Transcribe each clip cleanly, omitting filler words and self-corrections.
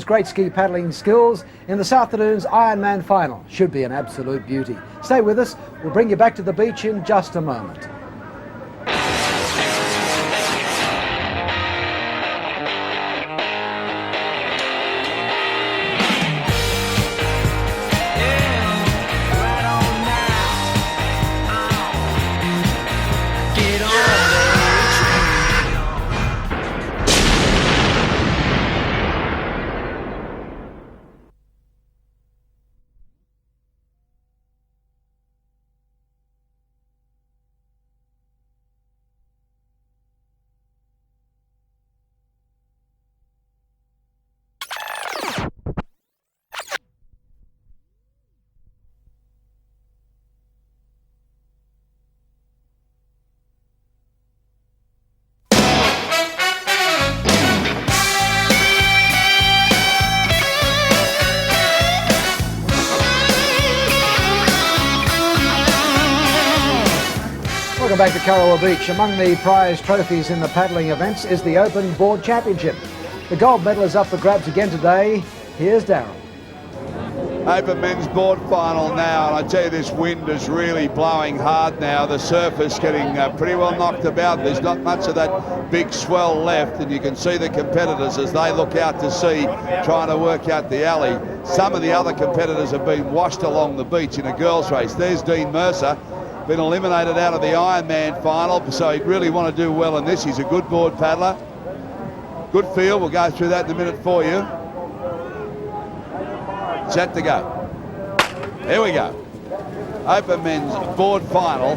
Great ski paddling skills in this afternoon's Ironman final. Should be an absolute beauty. Stay with us. We'll bring you back to the beach in just a moment. Welcome back to Kurrawa Beach. Among the prize trophies in the paddling events is the Open Board Championship. The gold medal is up for grabs again today. Here's Darryl. Open men's board final now, and I tell you, this wind is really blowing hard now. The surface getting pretty well knocked about. There's not much of that big swell left, and you can see the competitors as they look out to sea trying to work out the alley. Some of the other competitors have been washed along the beach in a girls' race. There's Dean Mercer, been eliminated out of the Ironman final, so he'd really want to do well in this. He's a good board paddler. Good field. We'll go through that in a minute for you. Set to go. Here we go. Open men's board final.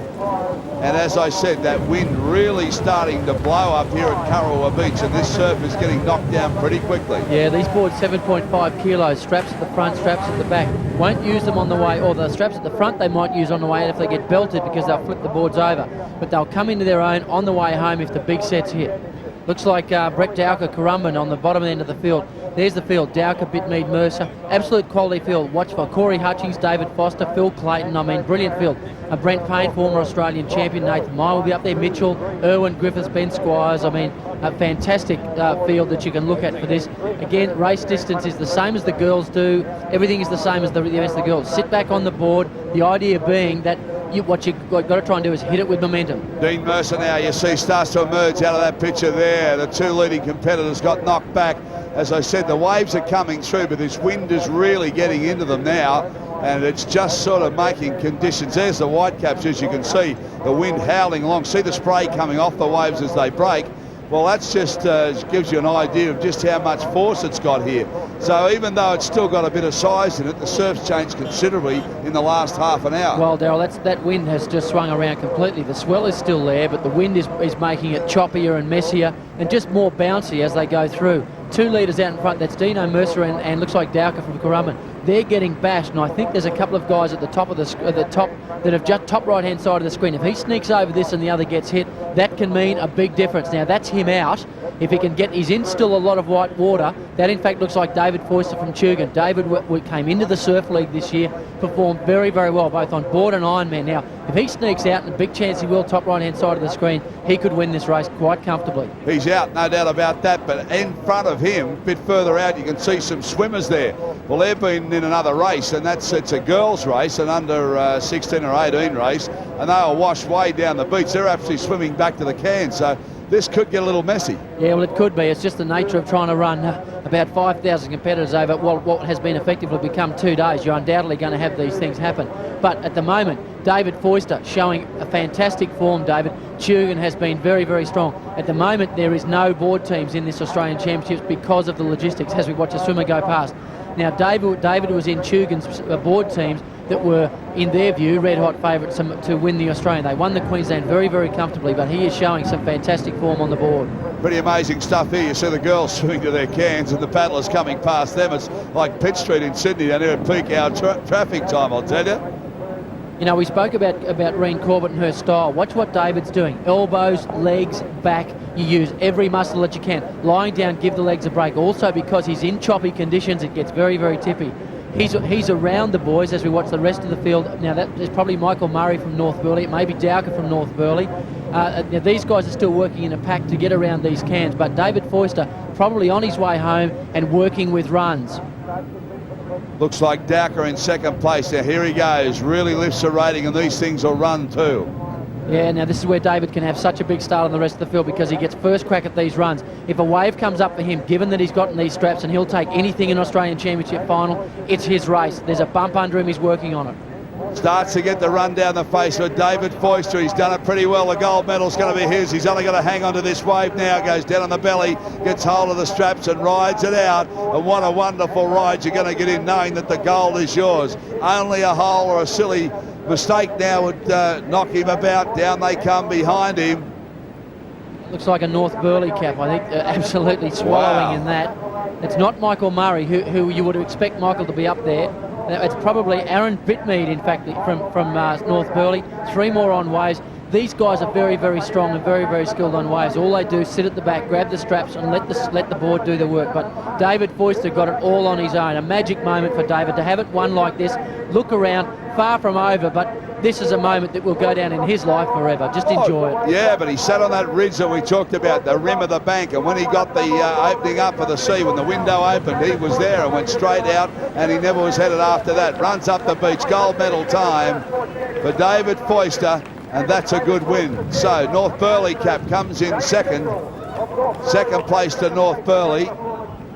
And as I said, that wind really starting to blow up here at Kurrawa Beach, and this surf is getting knocked down pretty quickly. Yeah, these boards 7.5 kilos, straps at the front, straps at the back. Won't use them on the way, or the straps at the front they might use on the way if they get belted, because they'll flip the boards over. But they'll come into their own on the way home if the big sets hit. Looks like Brett Dowker, Currumbin on the bottom end of the field. There's the field, Dowker, Bitmead, Mercer. Absolute quality field. Watch for Corey Hutchings, David Foster, Phil Clayton. I mean, brilliant field. Brent Payne, former Australian champion. Nathan Meyer will be up there. Mitchell, Irwin Griffiths, Ben Squires. I mean, a fantastic field that you can look at for this. Again, race distance is the same as the girls do. Everything is the same as the rest of the girls. Sit back on the board. The idea being that what you've got to try and do is hit it with momentum. Dean Mercer now, you see, starts to emerge out of that picture there. The two leading competitors got knocked back. As I said, the waves are coming through, but this wind is really getting into them now, and it's just sort of making conditions. There's the Whitecaps, as you can see, the wind howling along. See the spray coming off the waves as they break. Well, that's just gives you an idea of just how much force it's got here. So even though it's still got a bit of size in it, the surf's changed considerably in the last half an hour. Well, Darryl, that wind has just swung around completely. The swell is still there, but the wind is making it choppier and messier and just more bouncy as they go through. 2 leaders out in front, that's Dino Mercer and looks like Dowker from Currumbin. They're getting bashed, and I think there's a couple of guys at the top of the top that have just top right-hand side of the screen. If he sneaks over this and the other gets hit, that can mean a big difference. Now, that's him out. If he can get, he's in still a lot of white water. That, in fact, looks like David Foister from Tugun. David came into the Surf League this year, performed very, very well, both on board and Ironman. Now, if he sneaks out, and a big chance he will, top right-hand side of the screen, he could win this race quite comfortably. He's out, no doubt about that, but in front of him, a bit further out, you can see some swimmers there. Well, they've been in another race, and it's a girls' race, an under 16 or 18 race, and they are washed way down the beach. They're actually swimming back to the can, so this could get a little messy. Yeah, well, it could be. It's just the nature of trying to run about 5,000 competitors over what has been effectively become 2 days. You're undoubtedly going to have these things happen. But at the moment, David Foister showing a fantastic form, David. Tugun has been very, very strong. At the moment, there is no board teams in this Australian Championships because of the logistics as we watch a swimmer go past. Now, David was in Tugun's board teams that were, in their view, red-hot favourites to win the Australian. They won the Queensland very, very comfortably, but he is showing some fantastic form on the board. Pretty amazing stuff here. You see the girls swimming to their cans and the paddlers coming past them. It's like Pitt Street in Sydney down here at peak hour traffic time, I'll tell you. You know, we spoke about Reen Corbett and her style. Watch what David's doing. Elbows, legs, back. You use every muscle that you can. Lying down, give the legs a break. Also, because he's in choppy conditions, it gets very, very tippy. he's around the boys as we watch the rest of the field. Now that is probably Michael Murray from North Burleigh, it may be Dowker from North Burleigh. Now these guys are still working in a pack to get around these cans, but David Foister probably on his way home and working with runs. Looks like Dowker in second place. Now here he goes, really lifts the rating, and these things will run too. Yeah, now this is where David can have such a big start on the rest of the field, because he gets first crack at these runs. If a wave comes up for him, given that he's gotten these straps and he'll take anything in Australian Championship final, it's his race. There's a bump under him, he's working on it. Starts to get the run down the face with David Foister. He's done it pretty well. The gold medal's going to be his. He's only got to hang on to this wave now. Goes down on the belly, gets hold of the straps and rides it out. And what a wonderful ride you're going to get in, knowing that the gold is yours. Only a hole or a silly mistake now would knock him about. Down they come behind him. Looks like a North Burleigh cap, I think. Absolutely swallowing in that. It's not Michael Murray, who you would expect Michael to be up there. It's probably Aaron Bitmead, in fact, from North Burleigh. 3 more on waves. These guys are very, very strong and very, very skilled on waves. All they do is sit at the back, grab the straps and let the board do the work. But David Foister got it all on his own. A magic moment for David to have it won like this. Look around, far from over, but this is a moment that will go down in his life forever. Just enjoy it. Yeah, but he sat on that ridge that we talked about, the rim of the bank, and when he got the opening up for the sea, when the window opened, he was there and went straight out, and he never was headed after that. Runs up the beach, gold medal time for David Foister, and that's a good win. So North Burleigh cap comes in second. Second place to North Burleigh.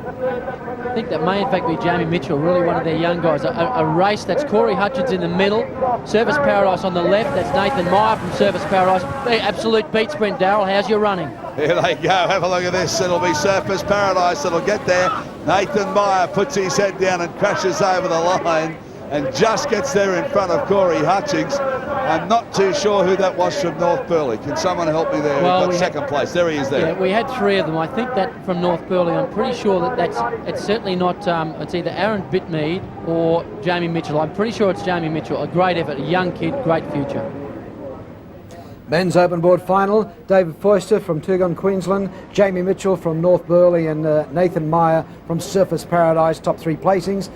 I think that may in fact be Jamie Mitchell, really one of their young guys. A race, that's Corey Hutchins in the middle, Surface Paradise on the left, that's Nathan Meyer from Surface Paradise. Absolute beat sprint, Darryl. How's your running? Here they go, have a look at this. It'll be Surface Paradise that'll get there. Nathan Meyer puts his head down and crashes over the line and just gets there in front of Corey Hutchins. I'm not too sure who that was from North Burleigh. Can someone help me there? Well, We've got second place. There he is there. Yeah, we had 3 of them. I think that from North Burleigh, I'm pretty sure it's certainly not, it's either Aaron Bitmead or Jamie Mitchell. I'm pretty sure it's Jamie Mitchell. A great effort, a young kid, great future. Men's open board final, David Foister from Tugun, Queensland, Jamie Mitchell from North Burleigh and Nathan Meyer from Surface Paradise, top 3 placings.